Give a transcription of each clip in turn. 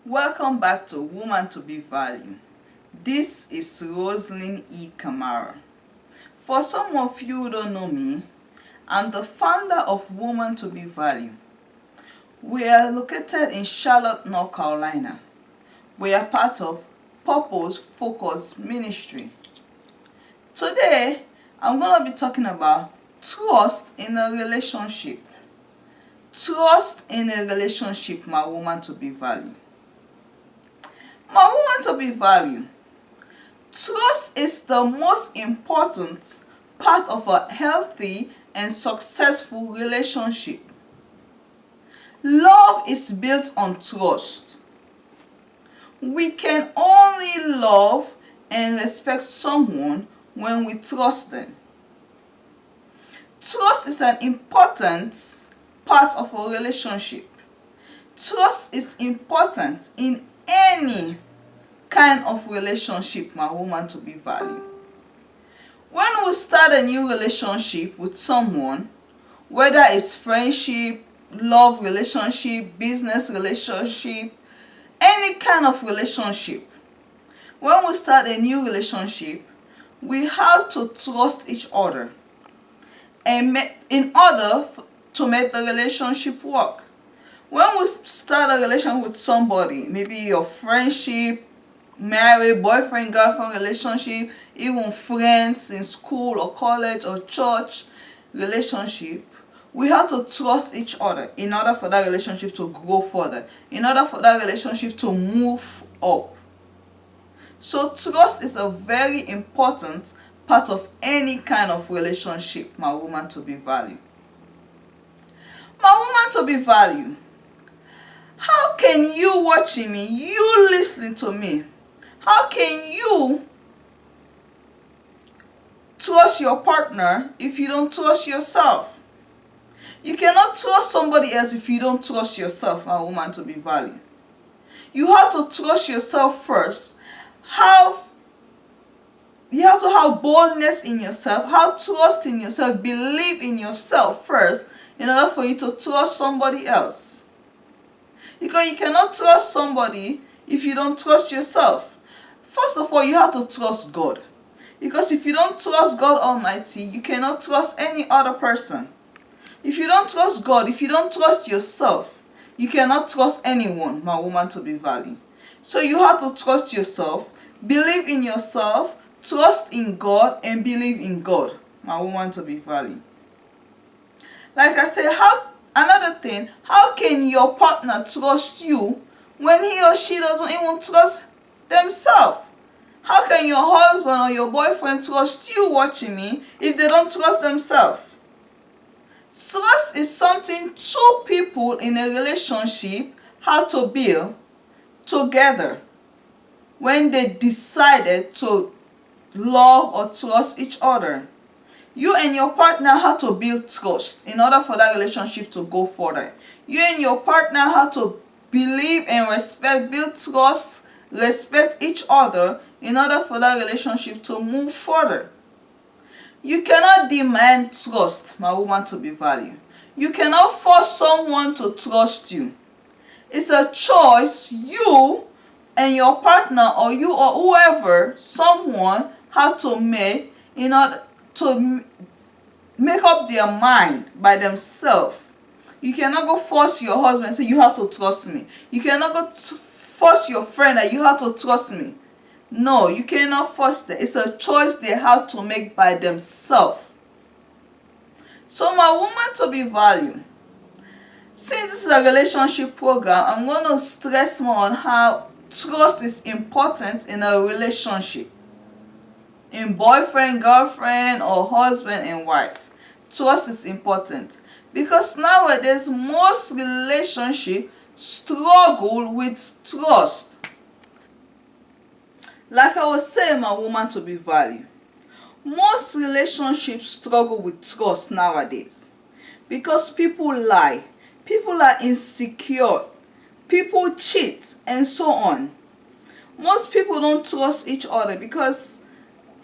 Welcome back to Woman to Be Valued. This is Roseline Kamara. For some of you who don't know me, I'm the founder of Woman to Be Valued. We are located in Charlotte, North Carolina. We are part of Purpose Focus Ministry. Today, I'm going to be talking about trust in a relationship. Trust in a relationship, my woman to be valued. My woman to be valued. Trust is the most important part of a healthy and successful relationship. Love is built on trust. We can only love and respect someone when we trust them. Trust is an important part of a relationship. Trust is important in any kind of relationship, my woman to be valued. When we start a new relationship with someone, whether it's friendship, love relationship, business relationship, any kind of relationship, when we start a new relationship, we have to trust each other and in order to make the relationship work. When we start a relationship with somebody, maybe your friendship, married, boyfriend, girlfriend relationship, even friends in school or college or church relationship, we have to trust each other in order for that relationship to go further, in order for that relationship to move up. So trust is a very important part of any kind of relationship, my woman to be valued. My woman to be valued. How can you watching me, you listening to me, how can you trust your partner if you don't trust yourself? You cannot trust somebody else if you don't trust yourself, my woman to be valued. You have to trust yourself first. You have to have boldness in yourself, have trust in yourself, believe in yourself first in order for you to trust somebody else. Because you cannot trust somebody if you don't trust yourself. First of all, you have to trust God. Because if you don't trust God Almighty, you cannot trust any other person. If you don't trust God, if you don't trust yourself, you cannot trust anyone, my woman to be valued. So you have to trust yourself, believe in yourself, trust in God, and believe in God, my woman to be valued. Like I said, another thing, how can your partner trust you when he or she doesn't even trust themselves? How can your husband or your boyfriend trust you watching me if they don't trust themselves? Trust is something two people in a relationship have to build together when they decided to love or trust each other. You and your partner have to build trust in order for that relationship to go further. You and your partner have to believe and respect, build trust, respect each other in order for that relationship to move further. You cannot demand trust, my woman to be valued. You cannot force someone to trust you. It's a choice you and your partner or you or whoever, someone have to make in order to make up their mind by themselves. You cannot go force your husband and say you have to trust me. You cannot go force your friend that you have to trust me. No, you cannot force them. It's a choice they have to make by themselves. So my woman to be valued. Since this is a relationship program, I'm going to stress more on how trust is important in a relationship. In boyfriend, girlfriend, or husband and wife. Trust is important. Because nowadays, most relationships struggle with trust. Like I was saying, my woman to be valued. Most relationships struggle with trust nowadays. Because people lie. People are insecure. People cheat and so on. Most people don't trust each other because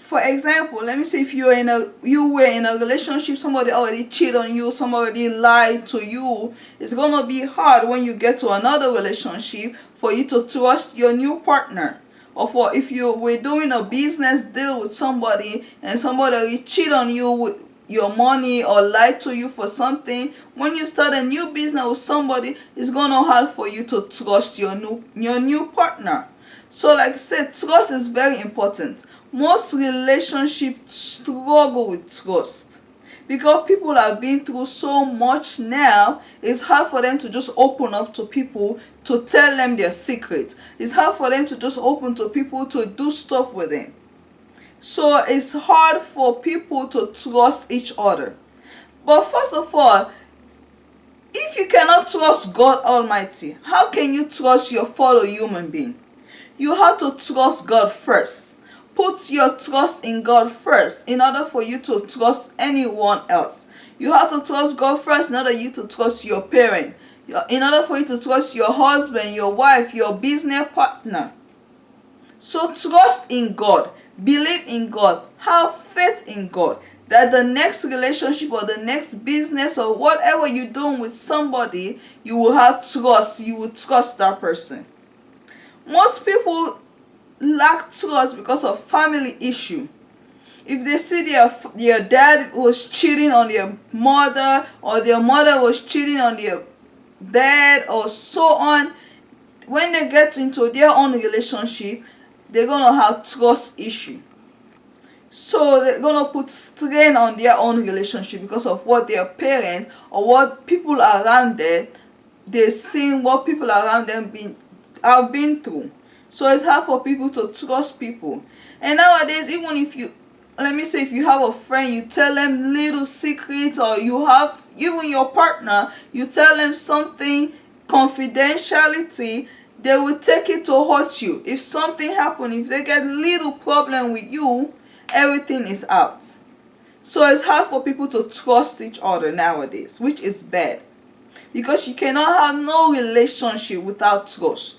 for example, let me say if you were in a relationship, somebody already cheated on you, somebody lied to you, it's gonna be hard when you get to another relationship for you to trust your new partner. Or for if you were doing a business deal with somebody and somebody already cheated on you with your money or lied to you for something, when you start a new business with somebody, it's gonna hard for you to trust your new partner. So like I said, trust is very important. Most relationships struggle with trust because people have been through so much now. It's hard for them to just open up to people to tell them their secrets. It's hard for them to just open to people to do stuff with them. So it's hard for people to trust each other. But first of all, if you cannot trust God Almighty, how can you trust your fellow human being? You have to trust God first. Put your trust in God first in order for you to trust anyone else. You have to trust God first in order for you to trust your parent. In order for you to trust your husband, your wife, your business partner. So trust in God. Believe in God. Have faith in God. That the next relationship or the next business or whatever you're doing with somebody, you will have trust. You will trust that person. Most people lack trust because of family issue. If they see their dad was cheating on their mother, or their mother was cheating on their dad, or so on, when they get into their own relationship, they're gonna have trust issue. So they're gonna put strain on their own relationship because of what their parents or what people around them, they're seeing what people around them have been through. So it's hard for people to trust people. And nowadays, even if you, let me say, if you have a friend, you tell them little secrets, or you have even your partner, you tell them something, confidentiality, they will take it to hurt you. If something happens, if they get little problem with you, everything is out. So it's hard for people to trust each other nowadays, which is bad. Because you cannot have no relationship without trust,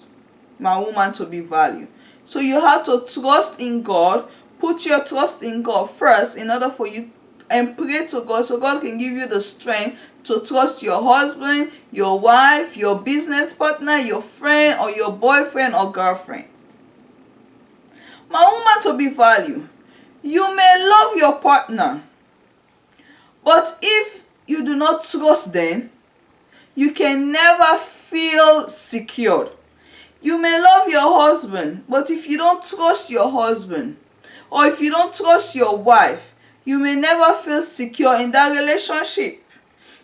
my woman to be valued. So you have to trust in God. Put your trust in God first in order for you, and pray to God so God can give you the strength to trust your husband, your wife, your business partner, your friend, or your boyfriend or girlfriend. My woman to be valued, you may love your partner, but if you do not trust them, you can never feel secured. You may love your husband, but if you don't trust your husband, or if you don't trust your wife, you may never feel secure in that relationship.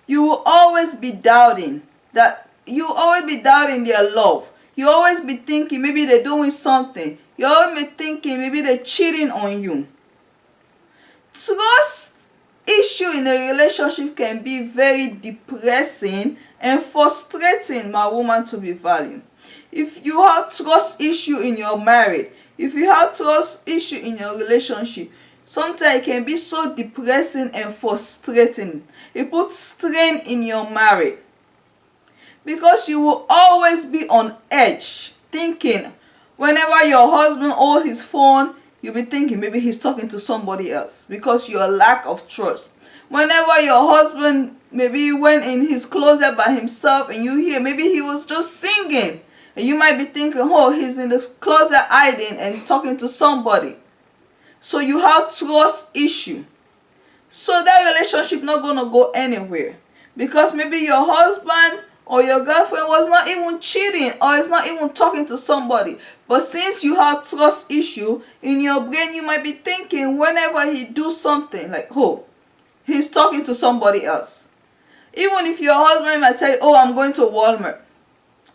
You will always be doubting that. You will always be doubting their love. You always be thinking maybe they're doing something. You always be thinking maybe they're cheating on you. Trust issue in a relationship can be very depressing and frustrating, my woman to be valued. If you have trust issue in your marriage, if you have trust issue in your relationship, sometimes it can be so depressing and frustrating. It puts strain in your marriage. Because you will always be on edge, thinking, whenever your husband holds his phone, you'll be thinking maybe he's talking to somebody else because your lack of trust. Whenever your husband maybe went in his closet by himself and you hear maybe he was just singing, and you might be thinking, oh, he's in the closet hiding and talking to somebody. So you have trust issue. So that relationship not going to go anywhere. Because maybe your husband or your girlfriend was not even cheating or is not even talking to somebody. But since you have trust issue, in your brain you might be thinking whenever he do something like, oh, he's talking to somebody else. Even if your husband might tell you, oh, I'm going to Walmart,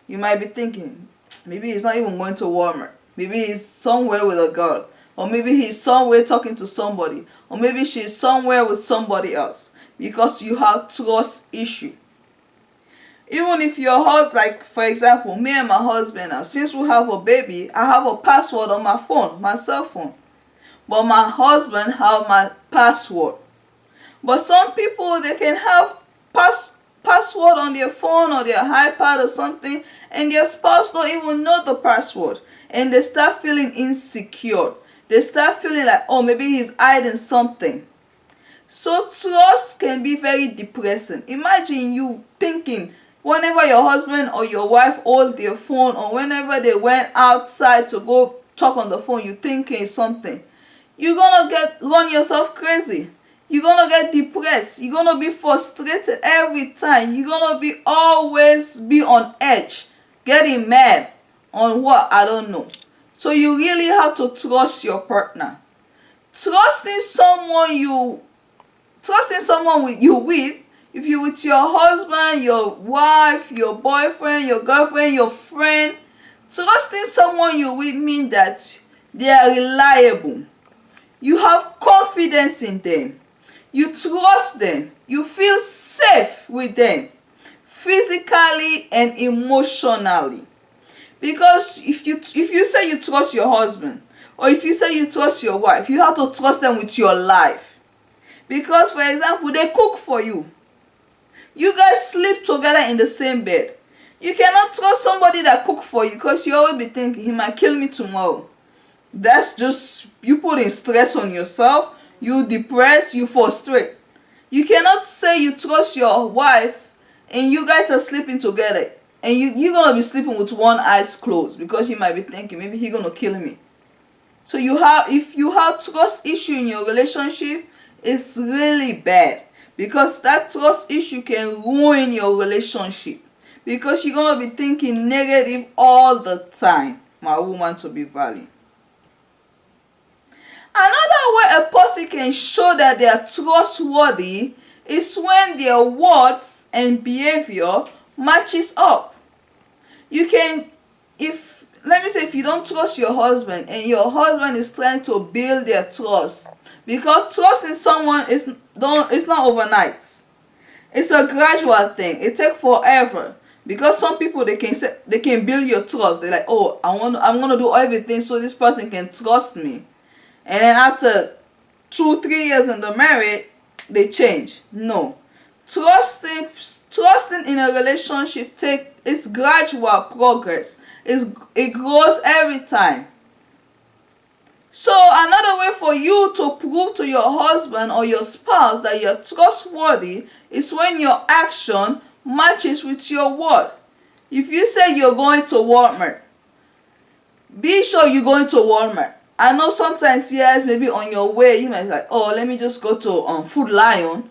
you might be thinking, maybe he's not even going to Walmart. Maybe he's somewhere with a girl. Or maybe he's somewhere talking to somebody. Or maybe she's somewhere with somebody else. Because you have trust issue. Even if your husband, like for example, me and my husband now, since we have a baby, I have a password on my phone, my cell phone. But my husband have my password. But some people, they can have password on their phone or their iPad or something, and their spouse don't even know the password, and they start feeling insecure. they start feeling like, oh, maybe he's hiding something. So trust can be very depressing. Imagine you thinking whenever your husband or your wife hold their phone, or whenever they went outside to go talk on the phone, you thinking something. You're gonna run yourself crazy. You're gonna get depressed. You're gonna be frustrated every time. You're gonna be always be on edge, getting mad on what, I don't know. So you really have to trust your partner. Trusting someone you with, if you with your husband, your wife, your boyfriend, your girlfriend, your friend, trusting someone you with means that they are reliable. You have confidence in them. You trust them. You feel safe with them, physically and emotionally. Because if you say you trust your husband, or if you say you trust your wife, you have to trust them with your life. Because, for example, they cook for you. You guys sleep together in the same bed. You cannot trust somebody that cook for you, because you always be thinking, he might kill me tomorrow. That's just you putting stress on yourself. You depressed, you frustrate. You cannot say you trust your wife and you guys are sleeping together, and you're gonna be sleeping with one eye closed, because you might be thinking maybe he's gonna kill me. So if you have trust issue in your relationship, it's really bad, because that trust issue can ruin your relationship, because you're gonna be thinking negative all the time, my woman to be valued. Another way a person can show that they are trustworthy is when their words and behavior matches up. You can, let me say, if you don't trust your husband and your husband is trying to build their trust, because trust in someone it's not overnight. It's a gradual thing. It takes forever. Because some people, they can build your trust. They're like, oh, I'm gonna do everything so this person can trust me. And then after 2-3 years in the marriage, they change. No. Trusting in a relationship it's gradual progress. It grows every time. So another way for you to prove to your husband or your spouse that you're trustworthy is when your action matches with your word. If you say you're going to Walmart, be sure you're going to Walmart. I know sometimes, yes, maybe on your way you might be like, oh, let me just go to Food Lion.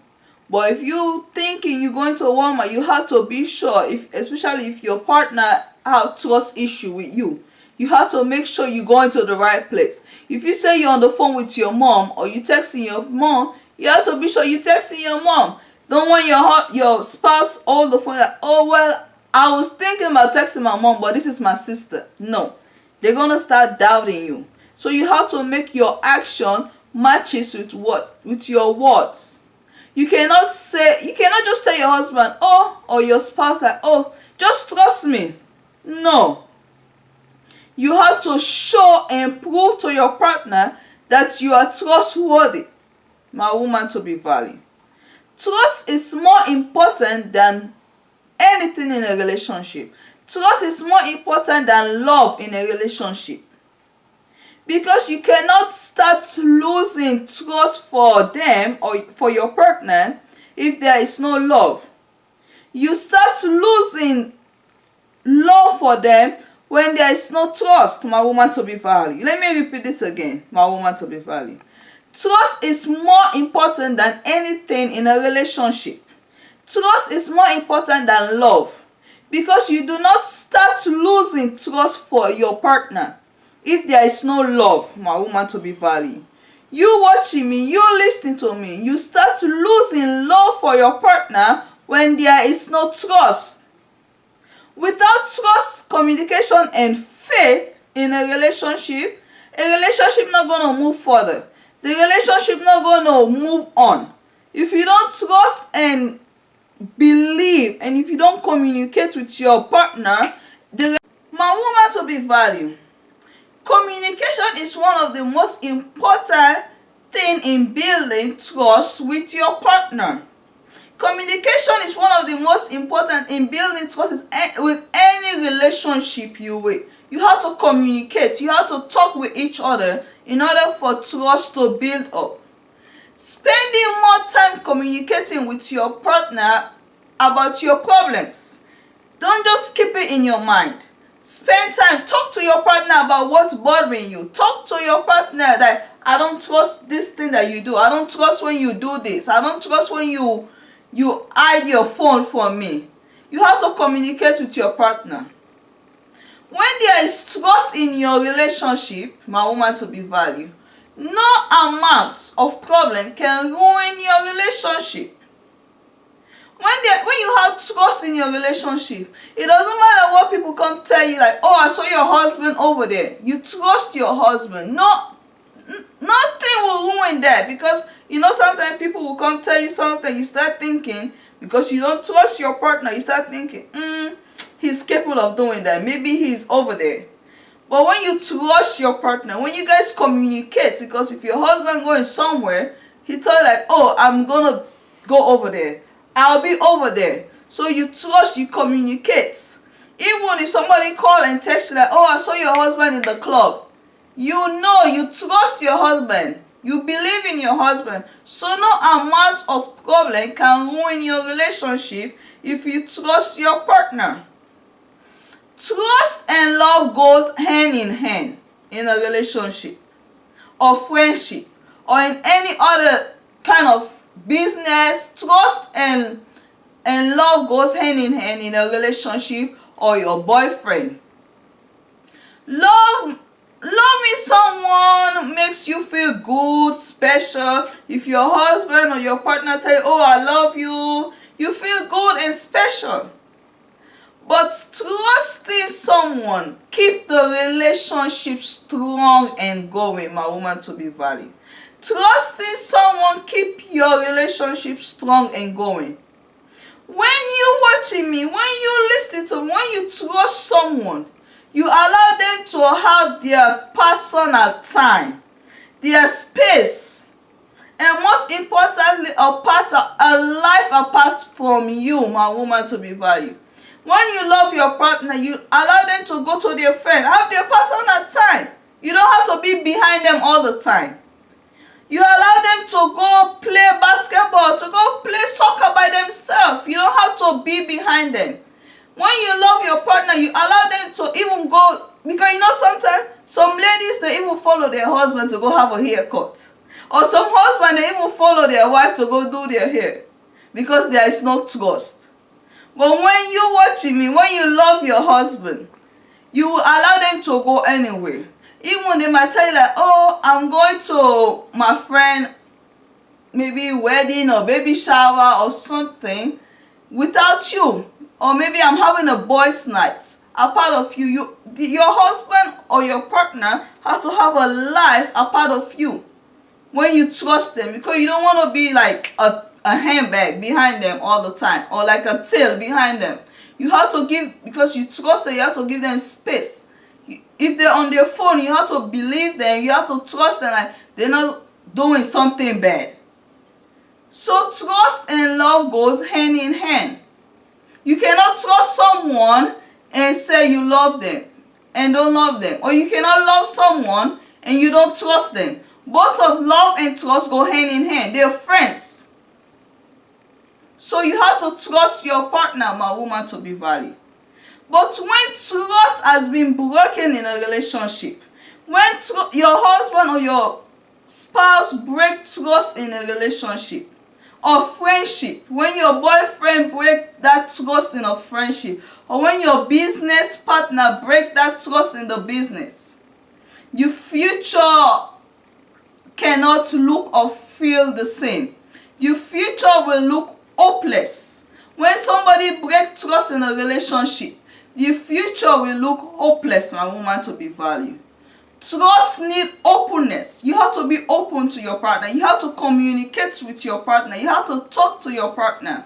But if you thinking you're going to Walmart, you have to be sure, especially if your partner have trust issue with you, you have to make sure you're going to the right place. If you say you're on the phone with your mom, or you texting your mom, you have to be sure you texting your mom. Don't want your spouse hold the phone like, oh, well, I was thinking about texting my mom, but this is my sister. No, they're gonna start doubting you. So you have to make your action matches with your words. You cannot just tell your husband, oh, or your spouse like, oh, just trust me. No. You have to show and prove to your partner that you are trustworthy, my woman to be valued. Trust is more important than anything in a relationship. Trust is more important than love in a relationship. Because you cannot start losing trust for them or for your partner if there is no love. You start losing love for them when there is no trust, my woman to be valued. Let me repeat this again, my woman to be valued. Trust is more important than anything in a relationship. Trust is more important than love. Because you do not start losing trust for your partner if there is no love, my woman to be valued. You watching me, you listening to me, you start losing love for your partner when there is no trust. Without trust, communication, and faith in a relationship not going to move further. The relationship not going to move on. If you don't trust and believe, and if you don't communicate with your partner, my woman to be valued. Communication is one of the most important thing in building trust with your partner. Communication is one of the most important in building trust with any relationship you You have to communicate. You have to talk with each other in order for trust to build up. Spending more time communicating with your partner about your problems. Don't just keep it in your mind. Spend time. Talk to your partner about what's bothering you. Talk to your partner that I don't trust this thing that you do. I don't trust when you do this. I don't trust when you hide your phone from me. You have to communicate with your partner. When there is trust in your relationship, my woman to be valued, no amount of problem can ruin your relationship. When you have trust in your relationship, it doesn't matter what people come tell you, like, oh, I saw your husband over there. You trust your husband. Nothing will ruin that, because sometimes people will come tell you something, you start thinking, because you don't trust your partner, you start thinking, he's capable of doing that. Maybe he's over there. But when you trust your partner, when you guys communicate, because if your husband going somewhere, he tell you like, oh, I'm gonna go over there. I'll be over there. So you trust, you communicate. Even if somebody call and text you like, oh, I saw your husband in the club. You trust your husband. You believe in your husband. So no amount of problem can ruin your relationship if you trust your partner. Trust and love goes hand in hand in a relationship or friendship or in any other kind of business. Trust and love goes hand in hand in a relationship or your boyfriend. Loving someone makes you feel good, special. If your husband or your partner tell you, oh, I love you, you feel good and special. But trusting someone keep the relationship strong and going, my woman to be valued. Trusting someone keep your relationship strong and going. When you watching me, when you listen to me, when you trust someone, you allow them to have their personal time, their space, and most importantly, a life apart from you, my woman to be valued. When you love your partner, you allow them to go to their friend, have their personal time. You don't have to be behind them all the time. You allow them to go play basketball, to go play soccer by themselves. You don't have to be behind them. When you love your partner, you allow them to even go, because sometimes some ladies, they even follow their husband to go have a haircut. Or some husband, they even follow their wife to go do their hair, because there is no trust. But when you're watching me, when you love your husband, you will allow them to go anywhere. Even when they might tell you like, oh, I'm going to my friend, maybe wedding or baby shower or something, without you. Or maybe I'm having a boys' night. Apart of you, your husband or your partner has to have a life apart of you. When you trust them, because you don't want to be like a handbag behind them all the time, or like a tail behind them. You have to give, because you trust them, you have to give them space. If they're on their phone, you have to believe them, you have to trust them like they're not doing something bad. So trust and love goes hand in hand. You cannot trust someone and say you love them and don't love them. Or you cannot love someone and you don't trust them. Both of love and trust go hand in hand. They're friends. So you have to trust your partner, my woman, to be valued. But when trust has been broken in a relationship, when your husband or your spouse break trust in a relationship or friendship, when your boyfriend break that trust in a friendship, or when your business partner break that trust in the business, your future cannot look or feel the same. Your future will look hopeless. When somebody breaks trust in a relationship, the future will look hopeless, my woman, to be valued. Trust needs openness. You have to be open to your partner. You have to communicate with your partner. You have to talk to your partner.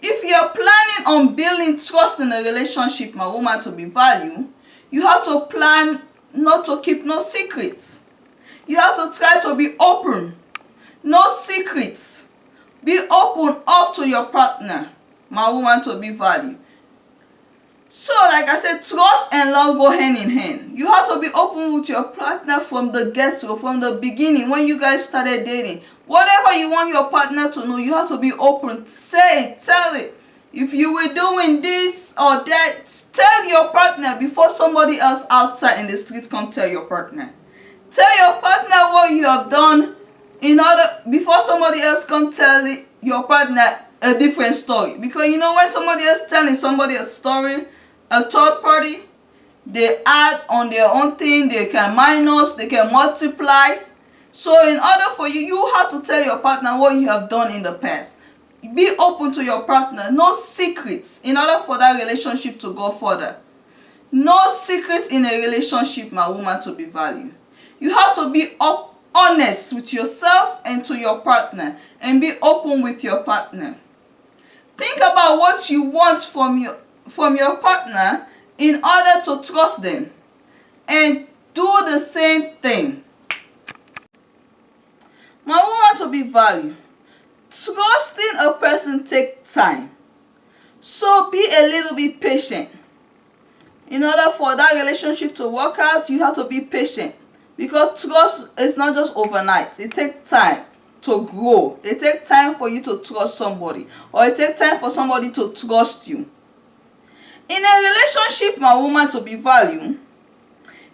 If you are planning on building trust in a relationship, my woman, to be valued, you have to plan not to keep no secrets. You have to try to be open. No secrets. Be open up to your partner, my woman, to be valued. So, like I said, trust and love go hand in hand. You have to be open with your partner from the get-go, from the beginning, when you guys started dating. Whatever you want your partner to know, you have to be open. Say it, tell it. If you were doing this or that, tell your partner before somebody else outside in the street come tell your partner. Tell your partner what you have done before somebody else come tell your partner a different story. Because you know, when somebody else telling somebody a story, a third party, they add on their own thing, they can minus, they can multiply. So in order for you have to tell your partner what you have done in the past. Be open to your partner. No secrets in order for that relationship to go further. No secret in a relationship, my woman, to be valued. You have to be honest with yourself and to your partner, and be open with your partner. Think about what you want from your partner in order to trust them, and do the same thing. My woman, to be valued, trusting a person takes time. So be a little bit patient. In order for that relationship to work out, you have to be patient. Because trust is not just overnight. It takes time to grow. It takes time for you to trust somebody. Or it takes time for somebody to trust you. In a relationship, my woman, to be valued,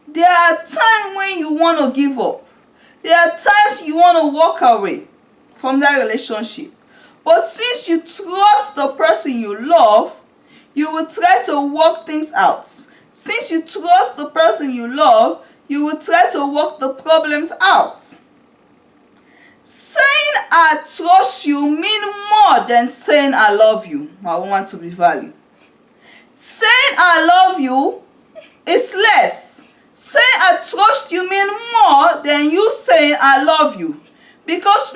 there are times when you want to give up. There are times you want to walk away from that relationship. But since you trust the person you love, you will try to work things out. Since you trust the person you love, you will try to work the problems out. Saying I trust you means more than saying I love you, my woman, to be valued. Saying I love you is less. Saying I trust you means more than you saying I love you. Because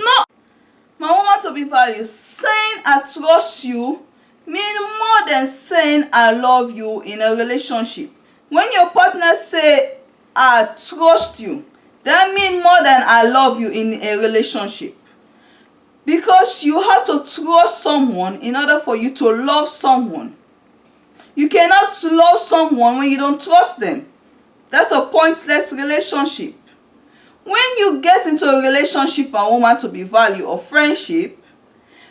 my woman, to be valued, saying I trust you means more than saying I love you in a relationship. When your partner say I trust you, that means more than I love you in a relationship. Because you have to trust someone in order for you to love someone. You cannot love someone when you don't trust them. That's a pointless relationship. When you get into a relationship, a woman, to be valued, or friendship,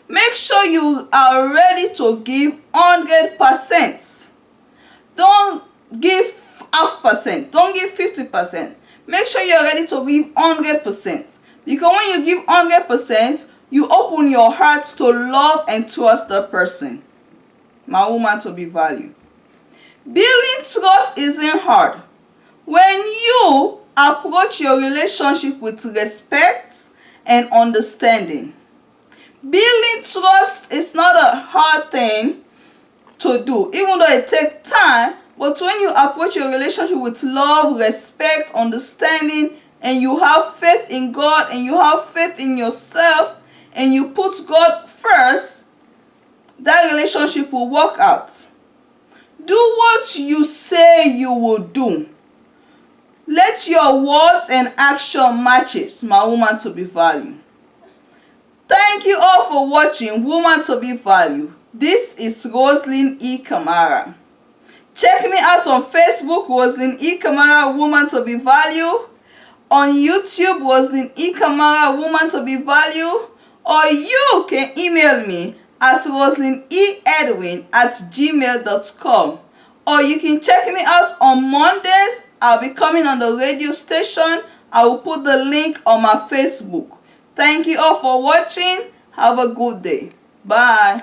make sure you are ready to give 100%. Don't give half percent. Don't give 50%. Make sure you're ready to give 100%. Because when you give 100%, you open your heart to love and trust the person. My woman, to be valued. Building trust isn't hard. When you approach your relationship with respect and understanding. Building trust is not a hard thing to do, even though it takes time. But when you approach your relationship with love, respect, understanding, and you have faith in God, and you have faith in yourself, and you put God first, that relationship will work out. Do what you say you will do. Let your words and action matches, my woman, to be valued. Thank you all for watching Woman to be Valued. This is Roseline E. Kamara. Check me out on Facebook, Roseline E. Kamara, Woman to be Valued. On YouTube, Roseline E. Kamara, Woman to be Valued. Or you can email me at roselineedwin@gmail.com. Or you can check me out on Mondays. I'll be coming on the radio station. I will put the link on my Facebook. Thank you all for watching. Have a good day. Bye.